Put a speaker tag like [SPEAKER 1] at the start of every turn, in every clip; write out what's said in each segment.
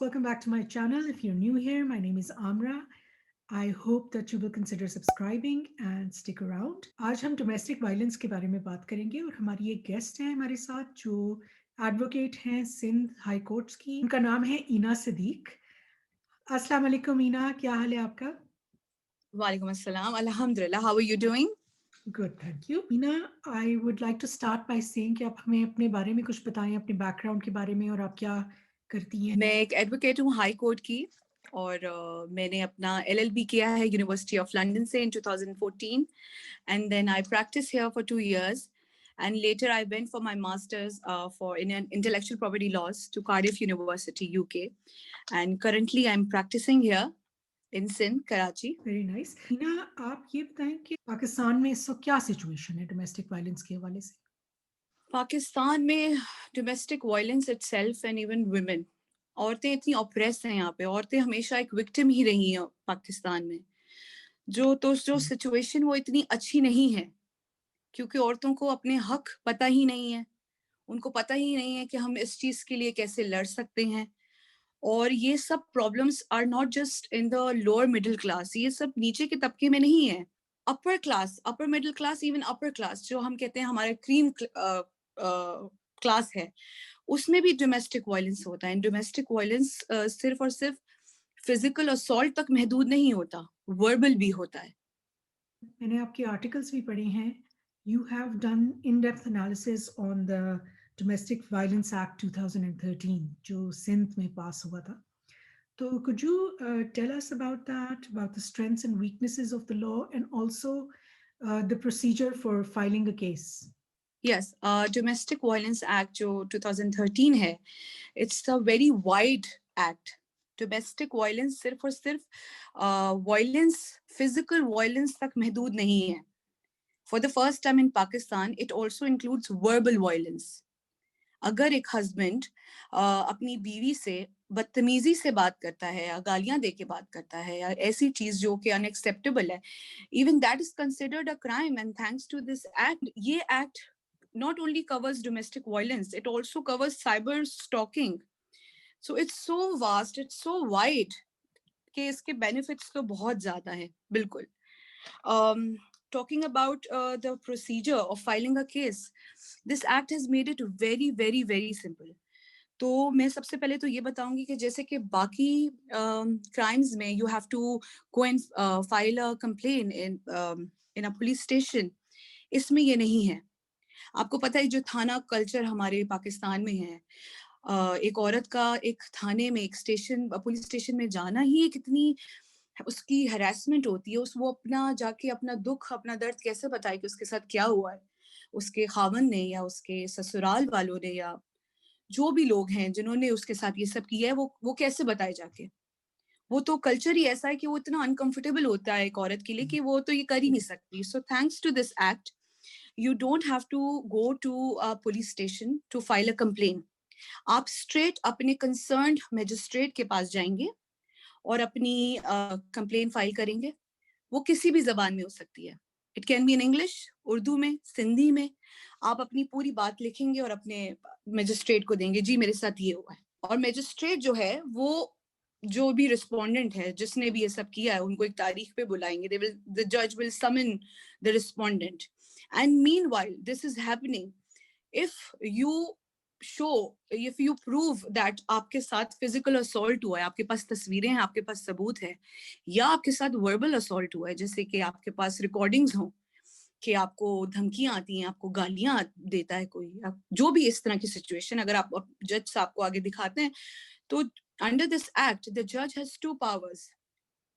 [SPEAKER 1] welcome back to my channel. If you're new here, my name is Amra. I hope that you will consider subscribing and stick around. आज हम domestic violence के बारे में बात करेंगे और हमारी एक गेस्ट है हमारे साथ जो एडवोकेट हैं सिंध हाई कोर्ट्स की। उनका नाम है ईना सिद्दीक। अस्सलाम वालेकुम ईना, क्या हाल है आपका?
[SPEAKER 2] Walaikum assalam. Alhamdulillah. How are you doing?
[SPEAKER 1] Good, thank you. Eena, I would like to start by saying कि आप हमें अपने बारे में कुछ बताएं, अपने बैकग्राउंड के बारे में और आप क्या करती हैं।
[SPEAKER 2] मैं एक एडवोकेट हूँ हाई कोर्ट की और मैंने अपना LLB किया है यूनिवर्सिटी ऑफ लंदन से in 2014 and then I practiced here for 2 years and later I went for my masters for in intellectual property laws to Cardiff University UK and currently I'm practicing here in Sindh, Karachi.
[SPEAKER 1] Very nice. Ina, आप ये बताएं कि पाकिस्तान में इस वक्त क्या situation है domestic violence के हवाले से?
[SPEAKER 2] पाकिस्तान में domestic violence itself and even women, औरतें इतनी ऑप्रेस हैं यहाँ पे। औरतें हमेशा एक विक्टिम ही रही हैं पाकिस्तान में। जो सिचुएशन वो इतनी अच्छी नहीं है क्योंकि औरतों को अपने हक पता ही नहीं है। उनको पता ही नहीं है कि हम इस चीज के लिए कैसे लड़ सकते हैं। और ये सब problems are not just in the lower middle class, ये सब नीचे के तबके में नहीं है। Upper class, upper middle class, even upper class जो हम कहते हैं हमारे क्रीम क्लास है, उसमें भी डोमेस्टिक वायलेंस होता है। डोमेस्टिक वायलेंस सिर्फ और सिर्फ फिजिकल असॉल्ट तक महदूद नहीं होता, वर्बल भी होता है।
[SPEAKER 1] मैंने आपके आर्टिकल्स भी पढ़े हैं। You have done in depth analysis on the domestic violence act 2013 जो सिंध में पास हुआ था। तो could you tell us about that, about the strengths and weaknesses of the law and also the procedure for filing a case?
[SPEAKER 2] Yes, domestic violence act जो 2013 है, it's a very wide act. Domestic violence सिर्फ और सिर्फ violence, physical violence तक महदूद नहीं है। For the first time in Pakistan it also includes verbal violence. अगर एक हस्बैंड अपनी बीवी से बदतमीजी से बात करता है या गालियां दे के बात करता है या ऐसी चीज जो कि अनएक्सेप्टेबल है, even that is considered a crime. And thanks to this act, ये act not only covers domestic violence, it also covers cyber stalking. So it's so vast, it's so wide कि इसके benefits तो बहुत ज्यादा है। बिल्कुल। Talking about the procedure of filing a case, this act has made it very very very simple. तो मैं सबसे पहले तो ये बताऊंगी कि जैसे कि बाकी क्राइम्स में you have to go and file a complain in a police station, इसमें ये नहीं है। आपको पता है जो थाना कल्चर हमारे पाकिस्तान में है, एक औरत का एक थाने में, एक स्टेशन, पुलिस स्टेशन में जाना ही एक इतनी उसकी हैरेसमेंट होती है। वो अपना जाके अपना दुख, अपना दर्द कैसे बताए कि उसके साथ क्या हुआ है, उसके खावन ने या उसके ससुराल वालों ने या जो भी लोग हैं जिन्होंने उसके साथ ये सब किया है, वो कैसे बताए जाके। वो तो कल्चर ही ऐसा है कि वो इतना अनकंफर्टेबल होता है एक औरत के लिए कि वो तो ये कर ही नहीं सकती। So thanks to this act you don't have to go to a police station to file a complaint. आप स्ट्रेट अपने कंसर्न्ड मैजिस्ट्रेट के पास जाएंगे और अपनी कंप्लेन फाइल करेंगे। वो किसी भी जबान में हो सकती है। It can be in English, Urdu में, सिंधी में। आप अपनी पूरी बात लिखेंगे और अपने मैजिस्ट्रेट को देंगे, जी मेरे साथ ये हुआ है। और मैजिस्ट्रेट जो है वो जो भी रिस्पोंडेंट है, जिसने भी ये सब किया है, उनको एक तारीख पे बुलाएंगे। द जज will summon the respondent and meanwhile this is happening, if you prove that आपके साथ फिजिकल असॉल्ट हुआ है, आपके पास तस्वीरें हैं, आपके पास सबूत है, या आपके साथ वर्बल असॉल्ट हुआ है, जैसे कि आपके पास रिकॉर्डिंग्स हो कि आपको धमकियां आती हैं, आपको गालियां देता है कोई, जो भी इस तरह की सिचुएशन अगर आप जज साहब को आगे दिखाते हैं, तो अंडर दिस एक्ट द जज हैज टू पावर्स।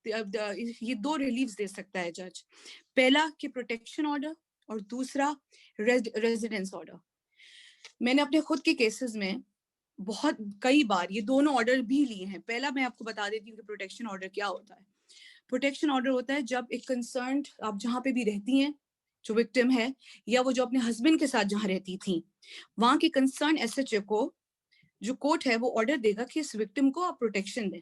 [SPEAKER 2] ये दो रिलीफ्स दे सकता है जज। पहला कि प्रोटेक्शन ऑर्डर और दूसरा रेजिडेंस ऑर्डर। मैंने अपने खुद के केसेस में बहुत कई बार ये दोनों ऑर्डर भी लिए हैं। पहला मैं आपको बता देती हूँ कि प्रोटेक्शन ऑर्डर क्या होता है। प्रोटेक्शन ऑर्डर होता है जब एक कंसर्न्ड, आप जहाँ पे भी रहती हैं, जो विक्टिम है या वो जो अपने हस्बैंड के साथ जहाँ रहती थी, वहां के कंसर्न SHO को, जो कोर्ट है, वो ऑर्डर देगा कि इस विक्टिम को आप प्रोटेक्शन दें।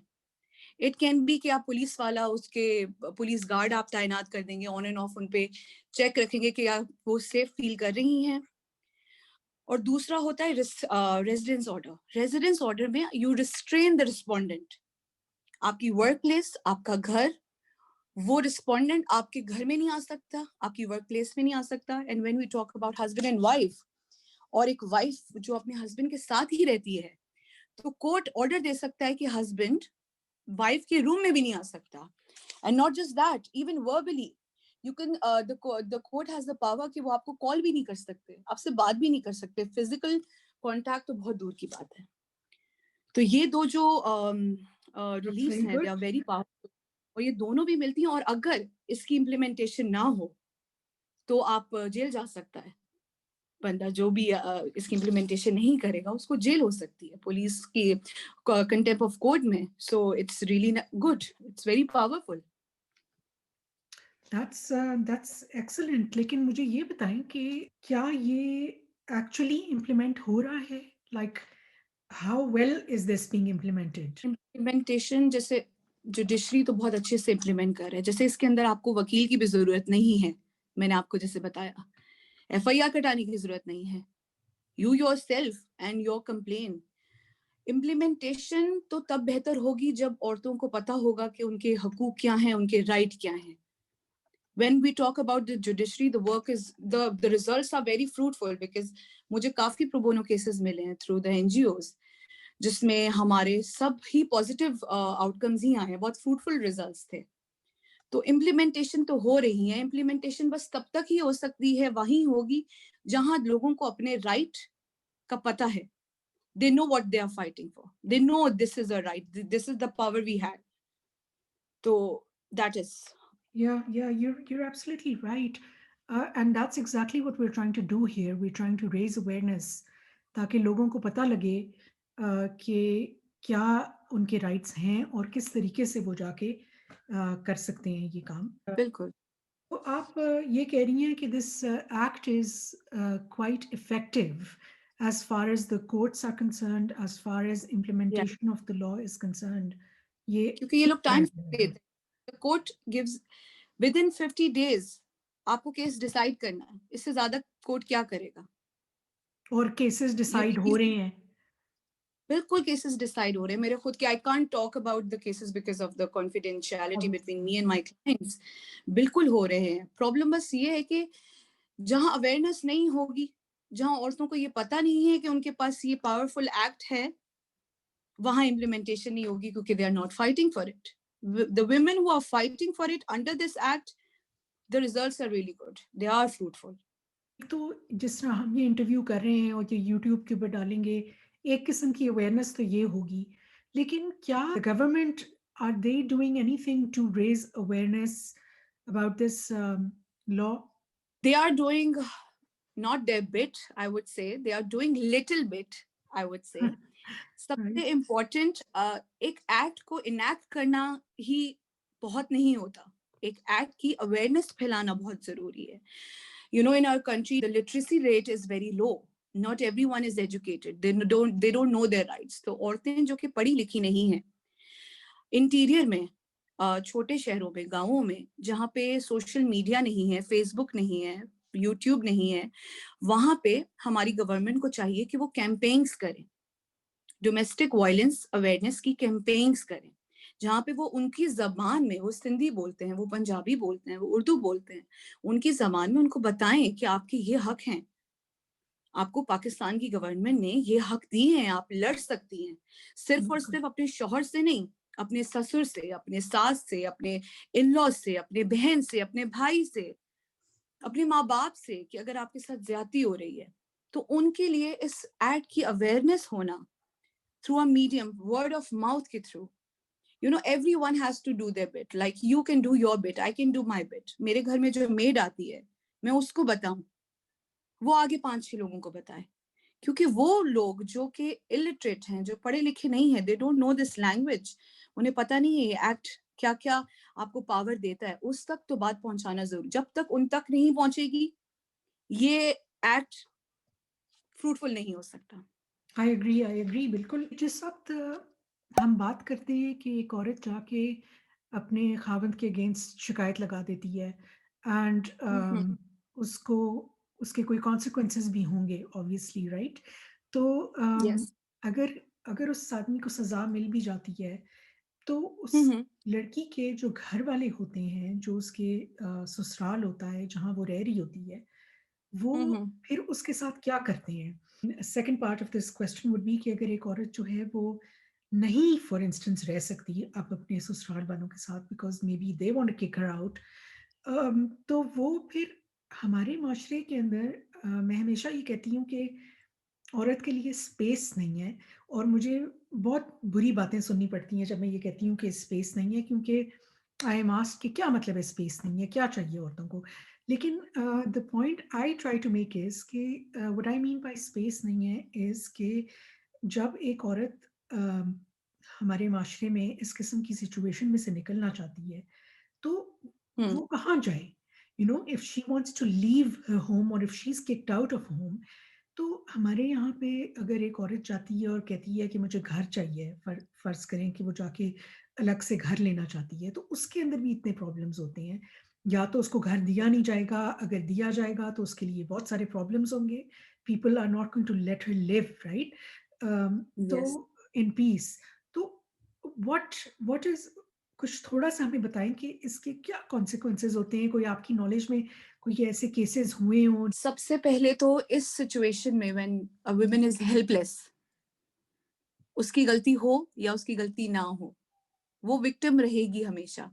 [SPEAKER 2] इट कैन बी कि आप पुलिस वाला, उसके पुलिस गार्ड आप तैनात कर देंगे, ऑन एंड ऑफ उन पे चेक रखेंगे कि आप वो सेफ फील कर रही हैं। और दूसरा होता है रेजिडेंस ऑर्डर। रेजिडेंस ऑर्डर में यू रिस्ट्रेन द रिस्पोंडेंट। आपकी वर्क प्लेस, आपका घर, वो रिस्पोंडेंट आपके घर में नहीं आ सकता, आपकी वर्क प्लेस में नहीं आ सकता। And when we talk about husband and wife, और एक वाइफ जो अपने हस्बैंड के साथ ही रहती है, तो कोर्ट ऑर्डर दे सकता है कि हस्बैंड वाइफ के रूम में भी नहीं आ सकता। And not just that, even verbally you can the court has the power कि वो आपको कॉल भी नहीं कर सकते, आपसे बात भी नहीं कर सकते। फिजिकल कॉन्टैक्ट तो बहुत दूर की बात है। तो ये दो जो
[SPEAKER 1] That's
[SPEAKER 2] रिलीफ्स
[SPEAKER 1] very
[SPEAKER 2] हैं, दे
[SPEAKER 1] good.
[SPEAKER 2] आर वेरी पावरफुल, और ये दोनों भी मिलती हैं। और अगर इसकी इम्प्लीमेंटेशन ना हो तो आप जेल जा सकता है बंदा। जो भी इसकी इम्प्लीमेंटेशन नहीं करेगा उसको जेल हो सकती है पुलिस की कंटेम्प्ट ऑफ कोर्ट में। So it's really good, it's very powerful.
[SPEAKER 1] That's excellent. लेकिन मुझे ये बताएं कि क्या ये एक्चुअली इम्प्लीमेंट हो रहा है? Like how well is this being implemented?
[SPEAKER 2] Implementation जैसे जुडिशरी तो बहुत अच्छे से इम्प्लीमेंट कर रहे हैं। जैसे इसके अंदर आपको वकील की भी जरूरत नहीं है, मैंने आपको जैसे बताया। एफआईआर कटाने की जरूरत नहीं है, you yourself and your complain. Implementation तो तब बेहतर होगी जब औरतों को पता होगा कि उनके हकूक क्या हैं, उनके राइट क्या हैं। When we talk about the judiciary, the work is the results are very fruitful because मुझे काफी प्रो बोनो केसेस मिले हैं थ्रू द एनजीओज, जिसमें हमारे सब ही पॉजिटिव आउटकम्स ही आए हैं, बहुत फ्रूटफुल रिजल्ट्स थे। तो इम्प्लीमेंटेशन तो हो रही है। इम्प्लीमेंटेशन बस तब तक ही हो सकती है, वहीं होगी जहां लोगों को अपने राइट का पता है। They know what they are fighting for. They know this is a right. This is the power we had. So that is.
[SPEAKER 1] Yeah, you're absolutely right. And that's exactly what we're trying to do here. We're trying to raise awareness ताकि लोगों को पता लगे कि क्या उनके rights हैं और किस तरीके से वो जाके कर सकते हैं ये काम।
[SPEAKER 2] बिल्कुल।
[SPEAKER 1] तो आप ये कह रही हैं कि this act is quite effective as far as the courts are concerned, as far as
[SPEAKER 2] Yeah.
[SPEAKER 1] implementation of the law is concerned. ये
[SPEAKER 2] क्योंकि ये लोग टाइम
[SPEAKER 1] है।
[SPEAKER 2] देते हैं। कोर्ट गिव्स विदिन 50 डेज आपको केस डिसाइड करना है। इससे ज्यादा कोर्ट क्या करेगा?
[SPEAKER 1] और केसेस
[SPEAKER 2] ये
[SPEAKER 1] डिसाइड हो
[SPEAKER 2] भी
[SPEAKER 1] रहे हैं।
[SPEAKER 2] बिल्कुल केसेस डिसाइड हो रहे हैं। मेरे खुद के I can't talk about the cases because of the confidentiality between me and my clients. बिल्कुल हो रहे हैं। प्रॉब्लम बस ये है कि जहां अवेयरनेस नहीं होगी, जहां औरतों को ये पता नहीं है कि उनके पास ये पावरफुल एक्ट है, वहां इम्प्लीमेंटेशन नहीं होगी क्योंकि they are not fighting for it. The women who are fighting for it under this act, the results are really good, they are fruitful.
[SPEAKER 1] तो जिस तरह हम ये इंटरव्यू कर रहे हैं और ये यूट्यूब के ऊपर डालेंगे, एक किस्म की अवेयरनेस तो ये होगी, लेकिन क्या government are they doing anything to raise awareness about this law?
[SPEAKER 2] They are doing not their bit, I would say. They are doing little bit, I would say. सबसे
[SPEAKER 1] राइट।
[SPEAKER 2] इम्पोर्टेंट एक act को enact करना ही बहुत नहीं होता। एक act की awareness फैलाना बहुत जरूरी है। You know, in our country, the literacy rate is very low. Not everyone is educated. They don't know their rights. तो औरतें जो कि पढ़ी लिखी नहीं है, इंटीरियर में, छोटे शहरों में, गांवों में, जहाँ पे सोशल मीडिया नहीं है, फेसबुक नहीं है, यूट्यूब नहीं है, वहां पे हमारी गवर्नमेंट को चाहिए कि वो कैंपेन्स करें, डोमेस्टिक वायलेंस अवेयरनेस की कैंपेन्स करें, जहाँ पे वो उनकी जबान में, वो सिंधी बोलते हैं, वो पंजाबी बोलते हैं, वो उर्दू बोलते हैं, उनकी जबान में उनको बताएं कि आपके ये हक हैं। आपको पाकिस्तान की गवर्नमेंट ने ये हक दिए हैं, आप लड़ सकती हैं। सिर्फ और सिर्फ अपने शौहर से नहीं, अपने ससुर से, अपने सास से, अपने इन लॉ से, अपने बहन से, अपने भाई से, अपने माँ बाप से, कि अगर आपके साथ ज्यादती हो रही है तो उनके लिए इस एक्ट की अवेयरनेस होना through a medium, word of mouth के through. You know, everyone has to do their bit. Like you can do your bit, I can do my bit. मेरे घर में जो मेड आती है, मैं उसको बताऊं, वो आगे 5-6 लोगों को बताए। क्योंकि वो लोग जो कि इलिटरेट हैं, जो पढ़े लिखे नहीं है, they don't know this language, उन्हें पता नहीं है ये एक्ट क्या क्या आपको पावर देता है, उस तक तो बात पहुंचाना जरूरी। जब तक उन तक नहीं पहुंचेगी, ये एक्ट फ्रूटफुल नहीं हो सकता।
[SPEAKER 1] आई एग्री बिल्कुल। जिस वक्त हम बात करते हैं कि एक औरत जाके अपने खावंद के अगेंस्ट शिकायत लगा देती है एंड
[SPEAKER 2] हम्म।
[SPEAKER 1] उसको उसके कोई कॉन्सिक्वेंसेस भी होंगे ऑब्वियसली, राइट? तो
[SPEAKER 2] यस।
[SPEAKER 1] अगर अगर उस आदमी को सज़ा मिल भी जाती है, तो उस
[SPEAKER 2] हम्म।
[SPEAKER 1] लड़की के जो घर वाले होते हैं, जो उसके ससुराल होता है, जहाँ वो रह रही होती है, वो
[SPEAKER 2] हम्म।
[SPEAKER 1] फिर उसके साथ क्या करते हैं? Second part of this question would be कि अगर एक औरत जो है वो नहीं फॉर इंस्टेंस रह सकती अब अपने ससुराल वालों के साथ because maybe they want to kick her out, तो वो फिर हमारे माशरे के अंदर मैं हमेशा ये कहती हूँ कि औरत के लिए स्पेस नहीं है और मुझे बहुत बुरी बातें सुननी पड़ती हैं जब मैं ये कहती हूँ कि स्पेस नहीं है क्योंकि आई एम आस्क्ड कि क्या मतलब है स्पेस नहीं है, क्या चाहिए औरतों को? लेकिन the point I try to make is कि what I mean by space नहीं है इज़ कि जब एक औरत हमारे माशरे में इस किस्म की सिचुएशन में से निकलना चाहती है, तो
[SPEAKER 2] हम्म।
[SPEAKER 1] वो कहाँ जाए? You know if she wants to leave her home और if she is kicked out of home, तो हमारे यहाँ पे अगर एक औरत जाती है और कहती है कि मुझे घर चाहिए, फ़र्ज़ करें कि वो जाके अलग से घर लेना चाहती है, तो उसके अंदर भी इतने प्रॉब्लम्स होते हैं। या तो उसको घर दिया नहीं जाएगा, अगर दिया जाएगा तो उसके लिए बहुत सारे प्रॉब्लम्स होंगे। People are not going to let her live, right? तो
[SPEAKER 2] यस।
[SPEAKER 1] In peace. तो व्हाट व्हाट इज़ कुछ थोड़ा-सा हमें बताएँ कि इसके क्या कॉन्सिक्वेंसेज़ होते हैं? कोई आपकी नॉलेज में कोई ऐसे केसेज़ हुए हों?
[SPEAKER 2] सबसे पहले तो इस सिचुएशन में when a woman is helpless, उसकी गलती हो या उसकी गलती ना हो, वो विक्टिम रहेगी हमेशा।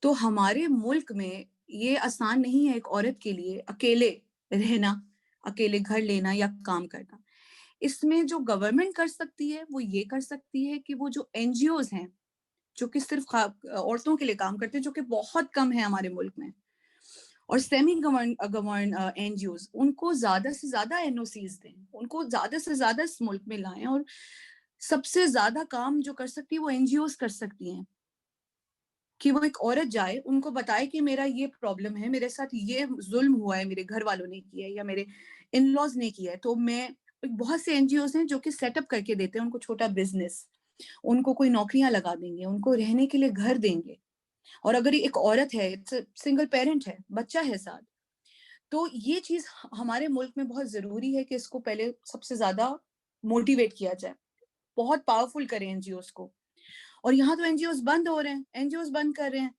[SPEAKER 2] तो हमारे मुल्क में ये आसान नहीं है एक औरत के लिए अकेले रहना, अकेले घर लेना या काम करना। इसमें जो गवर्नमेंट कर सकती है, वो ये कर सकती है कि वो जो एनजीओज़ हैं, जो कि सिर्फ़ औरतों के लिए काम करते हैं, जो कि बहुत कम है हमारे मुल्क में, और सेमी एनजीओज़, उनको ज़्यादा से ज़्यादा एनओसीज़ दें, उनको ज़्यादा से ज़्यादा इस मुल्क में लाएँ, और सबसे ज़्यादा काम जो कर सकती है, वो एनजीओज़ कर सकती हैं। कि वो एक औरत जाए, उनको बताए कि मेरा ये प्रॉब्लम है, मेरे साथ ये ज़ुल्म हुआ है, मेरे घर वालों ने किया है या मेरे इन-लॉज़ ने किया है। तो मैं बहुत से एनजीओज़ हैं जो कि सेटअप करके देते हैं उनको छोटा बिज़नेस, उनको कोई नौकरियाँ लगा देंगे, उनको रहने के लिए घर देंगे। और अगर ये एक औरत है, सिंगल पेरेंट है, बच्चा है साथ, तो ये चीज़ हमारे मुल्क में बहुत ज़रूरी है कि इसको पहले सबसे ज़्यादा मोटिवेट किया जाए। बहुत पावरफुल करें एनजीओज़ को। और यहाँ तो एनजीओज़ बंद हो रहे हैं, एनजीओज़ बंद कर रहे हैं।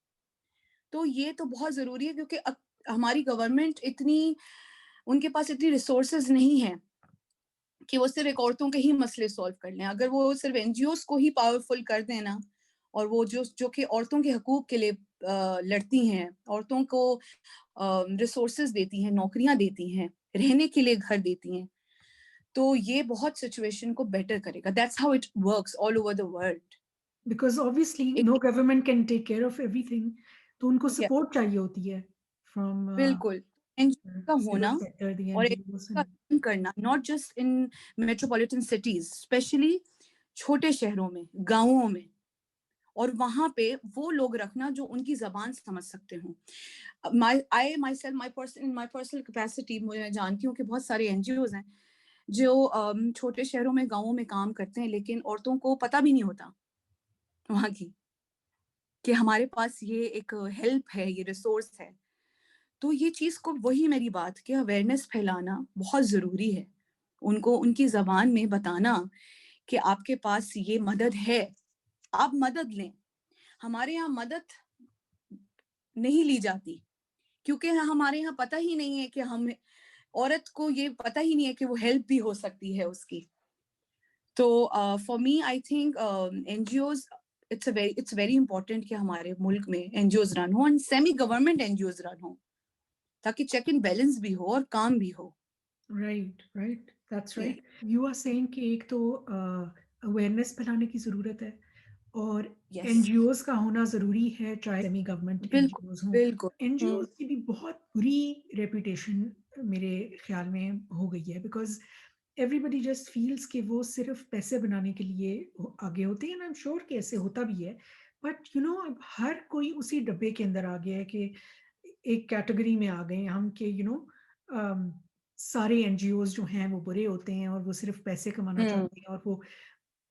[SPEAKER 2] तो ये तो बहुत ज़रूरी है क्योंकि हमारी गवर्नमेंट इतनी, उनके पास इतनी रिसोर्सेज़ नहीं है कि वो सिर्फ़ एक औरतों के ही मसले सॉल्व कर लें। अगर वो सिर्फ़ एनजीओज़ को ही पावरफुल कर दें ना, और वो जो कि औरतों के हकूक़ के लिए लड़ती हैं, औरतों को रिसोर्सेज़ देती हैं, नौकरियाँ देती हैं, रहने के लिए घर देती हैं, तो ये बहुत सिचुएशन को बेटर करेगा। That's how it works all over the world.
[SPEAKER 1] Because obviously
[SPEAKER 2] एक
[SPEAKER 1] no government can take care of everything, तो उनको
[SPEAKER 2] या
[SPEAKER 1] सपोर्ट चाहिए होती है फ्रॉम
[SPEAKER 2] बिल्कुल, एनजीओ का
[SPEAKER 1] सिविल
[SPEAKER 2] होना
[SPEAKER 1] सेक्टर, द
[SPEAKER 2] और
[SPEAKER 1] एनजीओज़
[SPEAKER 2] एनजीओ का
[SPEAKER 1] एंड
[SPEAKER 2] रन करना, not just in metropolitan cities, specially छोटे शहरों में, गाँवों में, और वहाँ पे वो लोग रखना जो उनकी ज़बान समझ सकते हों। माय पर्सनल कैपेसिटी, मैं जानती हूँ कि बहुत सारे एनजीओज़ हैं जो छोटे शहरों में, गाँवों में काम करते हैं, लेकिन औरतों को पता भी नहीं होता वहाँ की, कि हमारे पास ये एक हेल्प है, ये रिसोर्स है। तो ये चीज़ को, वही मेरी बात कि अवेयरनेस फैलाना बहुत ज़रूरी है। उनको उनकी ज़बान में बताना कि आपके पास ये मदद है, आप मदद लें। हमारे यहाँ मदद नहीं ली जाती क्योंकि हमारे यहाँ पता ही नहीं है कि हम, औरत को ये पता ही नहीं है कि वो हेल्प भी हो सकती है उसकी। तो for me I think NGOs, it's very important कि हमारे मुल्क में एनजीओज़ रन हो, and semi government NGOs run हो, ताकि चेक एंड बैलेंस भी हो और काम भी हो।
[SPEAKER 1] Right, right, that's
[SPEAKER 2] Yeah.
[SPEAKER 1] Right. You are saying कि एक तो अवेयरनेस फैलाने की ज़रूरत है और
[SPEAKER 2] यस।
[SPEAKER 1] एनजीओज़ का होना ज़रूरी है, चाहे सेमी गवर्नमेंट
[SPEAKER 2] बिल्कुल,
[SPEAKER 1] एनजीओज़ हों।
[SPEAKER 2] बिल्कुल।
[SPEAKER 1] एनजीओज़
[SPEAKER 2] हुँ,
[SPEAKER 1] की भी बहुत बुरी रेपुटेशन मेरे ख़्याल में हो गई है बिकॉज़ एवरीबॉडी जस्ट फील्स कि वो सिर्फ़ पैसे बनाने के लिए आगे होते हैं, एंड आई एम श्योर कि ऐसे होता भी है। बट यू नो अब हर कोई उसी डब्बे के अंदर आ गया है कि एक कैटेगरी में आ गए हैं हम कि यू नो सारे एनजीओज़ जो हैं वो बुरे होते हैं और वो सिर्फ़ पैसे कमाना
[SPEAKER 2] हुँ,
[SPEAKER 1] चाहते हैं और वो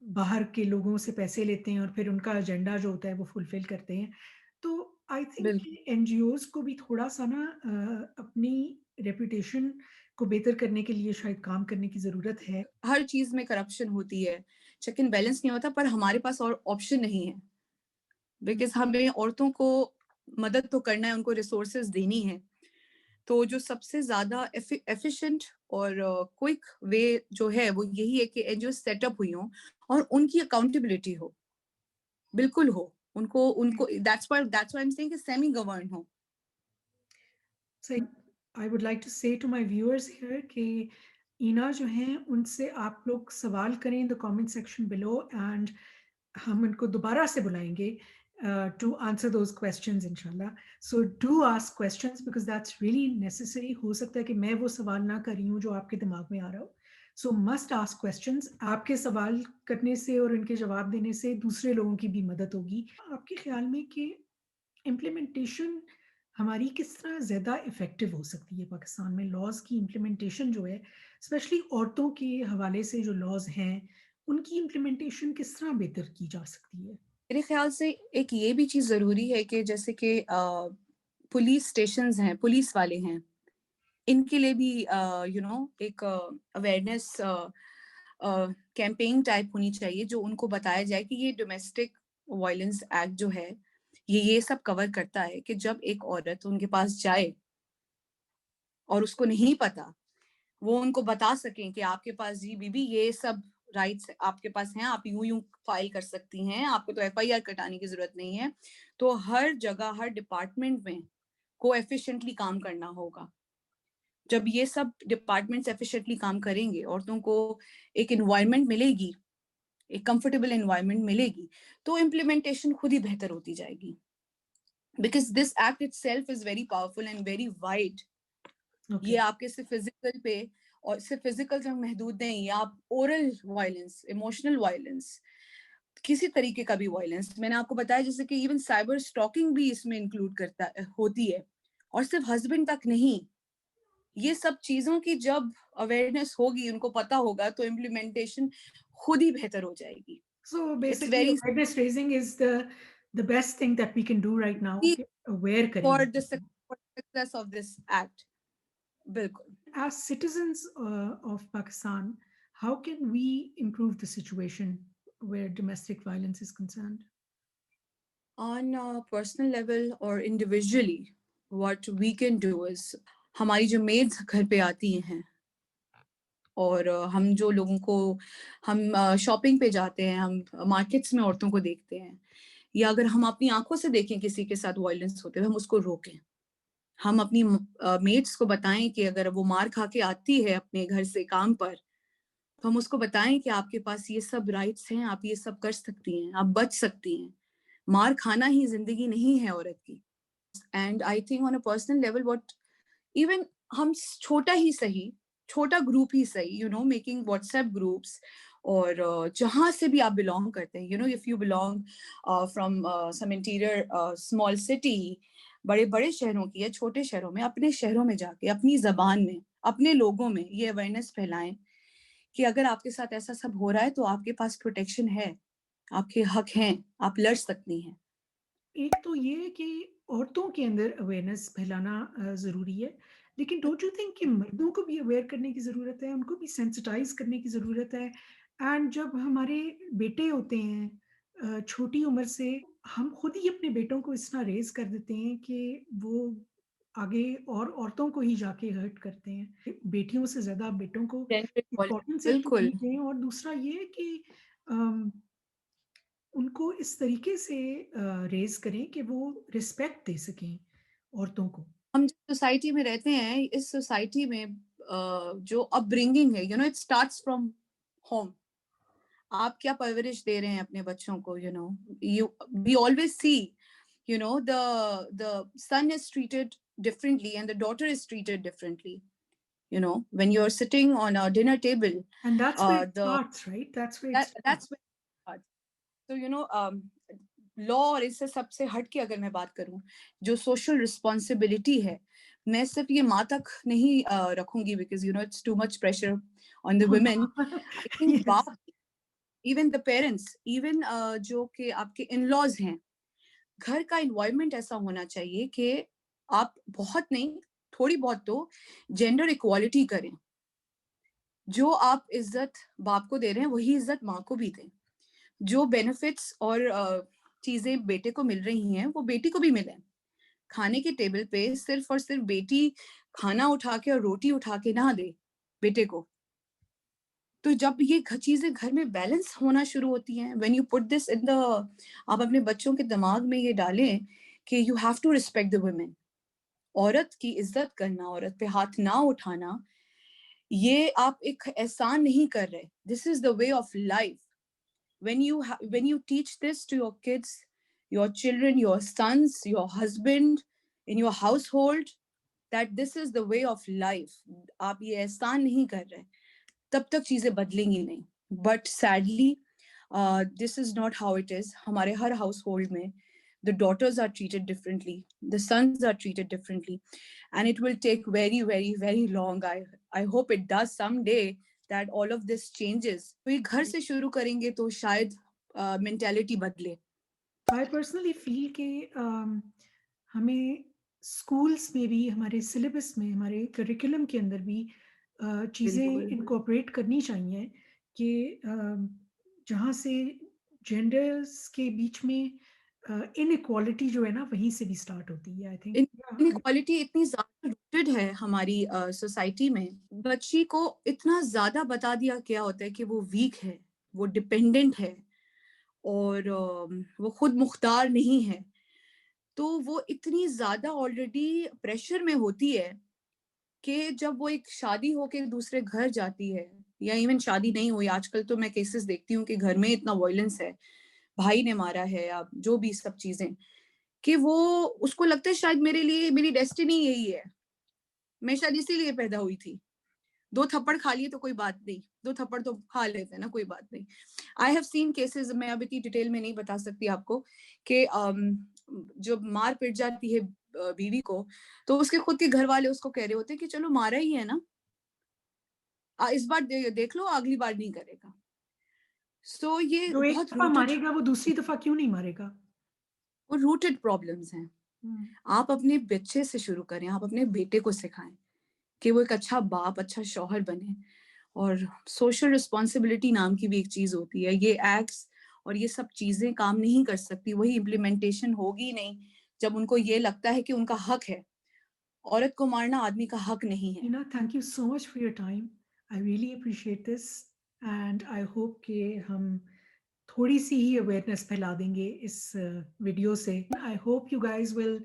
[SPEAKER 1] बाहर के लोगों से पैसे लेते हैं और फिर उनका एजेंडा जो होता है वो फुलफ़िल करते हैं। तो आई थिंक
[SPEAKER 2] बिल्कुल।
[SPEAKER 1] एनजीओज को भी थोड़ा सा ना अपनी रेपुटेशन को बेहतर करने के लिए शायद काम करने की जरूरत है।
[SPEAKER 2] हर चीज में करप्शन होती है, चेक एंड बैलेंस नहीं होता, पर हमारे पास और ऑप्शन नहीं है, बिकॉज हमें औरतों को मदद तो करना है, उनको रिसोर्सेज देनी है। तो जो सबसे ज्यादा एफिशिएंट और क्विक वे जो है वो यही है कि एनजीओ सेटअप हुई हो और उनकी अकाउंटेबिलिटी हो, बिल्कुल हो, उनको उनको that's why I am saying कि सेमी गवर्न हो।
[SPEAKER 1] So I would like to say to my viewers here कि ईना जो हैं उनसे आप लोग सवाल करें in the comment section below and हम उनको दोबारा से बुलाएंगे to answer those questions इंशाल्लाह. So do ask questions because that's really necessary. हो सकता है कि मैं वो सवाल ना कर रही हूँ जो आपके दिमाग में आ रहा हो. So must ask questions. आपके सवाल करने से और उनके जवाब देने से दूसरे लोगों की भी मदद होगी. आपके ख्याल में कि इम्प्लीमेंटेशन हमारी किस तरह ज़्यादा इफ़ेक्टिव हो सकती है पाकिस्तान में? लॉज़ की इम्प्लीमेंटेशन जो है, स्पेशली औरतों के हवाले से जो लॉज़ हैं, उनकी इम्प्लीमेंटेशन किस तरह बेहतर की जा सकती है?
[SPEAKER 2] मेरे ख्याल से एक ये भी चीज जरूरी है कि जैसे कि पुलिस स्टेशंस हैं, पुलिस वाले हैं, इनके लिए भी एक अवेयरनेस कैंपेन टाइप होनी चाहिए, जो उनको बताया जाए कि ये डोमेस्टिक वायलेंस एक्ट जो है ये सब कवर करता है कि जब एक औरत उनके पास जाए और उसको नहीं पता, वो उनको बता सकें कि आपके पास जी बीबी ये सब राइट्स आपके पास हैं, आप यूं यूं फाइल कर सकती हैं, आपको तो एफआईआर कटाने की जरूरत नहीं है। तो हर जगह, हर डिपार्टमेंट में को एफिशिएंटली काम करना होगा। जब ये सब डिपार्टमेंट्स एफिशिएंटली काम करेंगे, औरतों को एक एनवायरनमेंट मिलेगी, एक कंफर्टेबल एनवायरनमेंट मिलेगी, तो इम्प्लीमेंटेशन खुद ही बेहतर होती जाएगी। Because this act itself is very powerful and very wide. ये
[SPEAKER 1] ओके,
[SPEAKER 2] आपके सिर्फ फिजिकल पे और सिर्फ फिजिकल तक महदूद नहीं, आप ओरल वायलेंस, इमोशनल वायलेंस, किसी तरीके का भी वायलेंस, मैंने आपको बताया जैसे कि इवन साइबर स्टॉकिंग भी इसमें इंक्लूड करता होती है, और सिर्फ हस्बैंड तक नहीं। ये सब चीजों की जब अवेयरनेस होगी, उनको पता होगा, तो इम्प्लीमेंटेशन खुद ही बेहतर हो जाएगी।
[SPEAKER 1] so
[SPEAKER 2] it's
[SPEAKER 1] basically
[SPEAKER 2] very
[SPEAKER 1] awareness raising is the best thing that we can do right now कि aware करें
[SPEAKER 2] फॉर द
[SPEAKER 1] लोगों को.
[SPEAKER 2] Success of this act. बिल्कुल।
[SPEAKER 1] As citizens of Pakistan, how can we improve the situation where domestic violence is concerned?
[SPEAKER 2] On a personal level or individually, what we can do is, हमारी जो maids घर पे आती हैं और हम जो लोगों को, हम शॉपिंग पे जाते हैं, हम मार्केट्स में औरतों को देखते हैं, या अगर हम अपनी आंखों से देखें किसी के साथ वायलेंस होते हुए, हम उसको रोकें। हम अपनी मेड्स को बताएं कि अगर वो मार खा के आती है अपने घर से काम पर, तो हम उसको बताएं कि आपके पास ये सब राइट्स हैं, आप ये सब कर सकती हैं, आप बच सकती हैं। मार खाना ही जिंदगी नहीं है औरत की। And I think on a personal level, what even हम छोटा ही सही, छोटा ग्रुप ही सही, मेकिंग व्हाट्सएप ग्रुप्स, और जहां से भी आप बिलोंग करते हैं, if you belong from some interior small city, बड़े बड़े शहरों की या छोटे शहरों में, अपने शहरों में जाके अपनी जबान में, अपने लोगों में ये अवेयरनेस फैलाएं कि अगर आपके साथ ऐसा सब हो रहा है तो आपके पास प्रोटेक्शन है, आपके हक हैं, आप लड़ सकती हैं।
[SPEAKER 1] एक तो ये है कि औरतों के अंदर अवेयरनेस फैलाना ज़रूरी है, लेकिन डोंट यू थिंक कि मर्दों को भी अवेयर करने की ज़रूरत है, उनको भी सेंसिटाइज करने की ज़रूरत है? एंड जब हमारे बेटे होते हैं छोटी उम्र से, हम खुद ही अपने बेटों को इस तरह रेज़ कर देते हैं कि वो आगे और औरतों को ही जाके हर्ट करते हैं। बेटियों से ज़्यादा बेटों को इम्पोर्टेंस एक तो
[SPEAKER 2] बिल्कुल।
[SPEAKER 1] ये दें और दूसरा ये कि अम उनको इस तरीके से रेज़ करें कि वो रिस्पेक्ट दे सकें औरतों को।
[SPEAKER 2] हम जिस सोसाइटी में रहते हैं, इस सोसाइटी में जो अपब्रिंगिंग है, इट स्टार्ट्स फ्रॉम होम। आप क्या परवरिश दे रहे हैं अपने बच्चों को, you we always see, the son is treated differently and the daughter is treated differently, when you're sitting on a dinner table,
[SPEAKER 1] and that's where it
[SPEAKER 2] the
[SPEAKER 1] starts right? That's where it
[SPEAKER 2] that
[SPEAKER 1] starts.
[SPEAKER 2] that's where, तो लॉ और इससे सबसे हट के अगर मैं बात करूं, जो सोशल रिस्पॉन्सिबिलिटी है, मैं सिर्फ ये माँ तक नहीं रखूंगी, because it's too much pressure on the women. I think
[SPEAKER 1] yes.
[SPEAKER 2] बाप, इवन द पेरेंट्स, इवन जो कि आपके इन लॉज हैं, घर का इन्वायरमेंट ऐसा होना चाहिए कि आप बहुत नहीं, थोड़ी बहुत तो जेंडर इक्वालिटी करें। जो आप इज्जत बाप को दे रहे हैं वही इज्जत माँ को भी दें। जो बेनिफिट्स और चीजें बेटे को मिल रही हैं वो बेटी को भी मिले। खाने के टेबल पे सिर्फ और सिर्फ बेटी खाना उठा के और रोटी उठा के ना दे बेटे को। तो जब ये चीजें घर में बैलेंस होना शुरू होती हैं, when you put this in the, आप अपने बच्चों के दिमाग में ये डालें कि you have to respect the women, औरत की इज्जत करना, औरत पे हाथ ना उठाना, ये आप एक एहसान नहीं कर रहे, this is the way of life. When you teach this to your kids, your children, your sons, your husband, in your household, that this is the way of life, आप ये एहसान नहीं कर रहे, तब तक चीजें बदलेंगी नहीं। But sadly this is not how it is. हमारे हर हाउस होल्ड में the daughters are treated differently, the sons are treated differently, and it will take very very very long. I hope it does someday that all of this changes. तो ये घर से शुरू करेंगे तो शायद मेंटालिटी बदले।
[SPEAKER 1] I personally feel कि हमें स्कूल्स में भी, हमारे सिलेबस में, हमारे करिकुलम के अंदर भी चीज़ें
[SPEAKER 2] बिल्कुल
[SPEAKER 1] इनकॉर्पोरेट करनी चाहिए कि जहाँ से जेंडर्स के बीच में इनइक्वालिटी जो है ना वहीं से भी स्टार्ट होती है, आई थिंक।
[SPEAKER 2] इनइक्वालिटी इतनी ज्यादा रूटेड है हमारी सोसाइटी में, बच्ची को इतना ज्यादा बता दिया गया होता है कि वो वीक है, वो डिपेंडेंट है, और वो खुद मुख्तार नहीं है। तो वो इतनी ज्यादा ऑलरेडी प्रेशर में होती है कि जब वो एक शादी होके दूसरे घर जाती है, या इवन शादी नहीं हुई, आजकल तो मैं केसेस देखती हूँ कि घर में इतना वायलेंस है, भाई ने मारा है या जो भी सब चीजें, कि वो, उसको लगता है शायद मेरे लिए मेरी डेस्टिनी यही है, मैं शायद इसीलिए पैदा हुई थी। 2 थप्पड़ खा लिए तो कोई बात नहीं, 2 थप्पड़ तो खा लेते हैं ना, कोई बात नहीं। आई हैव सीन केसेस, मैं अब इतनी डिटेल में नहीं बता सकती आपको, कि जब मार पिट जाती है बीवी को, तो उसके खुद के घर वाले उसको कह रहे होते हैं कि चलो मारा ही है ना, इस बार देख लो, अगली बार नहीं करेगा। सो ये
[SPEAKER 1] जो एक
[SPEAKER 2] बहुत
[SPEAKER 1] दफा
[SPEAKER 2] रूटेड
[SPEAKER 1] मारेगा वो दूसरी दफा क्यों नहीं मारेगा?
[SPEAKER 2] और रूटेड प्रॉब्लम्स हैं।
[SPEAKER 1] हम्म।
[SPEAKER 2] आप अपने बच्चे से शुरू करें, आप अपने बेटे को सिखाएं कि वो एक अच्छा बाप, अच्छा शौहर बने। और सोशल रिस्पॉन्सिबिलिटी नाम की भी एक चीज होती है, ये एक्ट्स और ये सब चीजें काम नहीं कर सकती, वही इम्प्लीमेंटेशन होगी नहीं जब उनको ये लगता है कि उनका हक है। औरत को मारना आदमी का हक नहीं है।
[SPEAKER 1] Ina, thank you so much for your time. I really appreciate this, and I hope कि हम थोड़ी सी ही अवेयरनेस फैला देंगे इस वीडियो से। I hope you guys will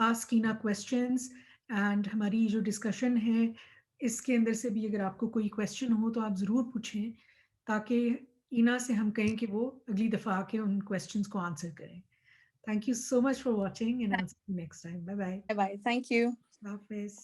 [SPEAKER 1] ask Ina questions, and हमारी जो डिस्कशन है इसके अंदर से भी अगर आपको कोई क्वेश्चन हो तो आप ज़रूर पूछें, ताकि ईना से हम कहें कि वो अगली दफ़ा आके उन क्वेश्चंस को आंसर करें। Thank you so much for watching, and I will see you next time. Bye bye.
[SPEAKER 2] Bye bye, thank you.
[SPEAKER 1] हाफिज़।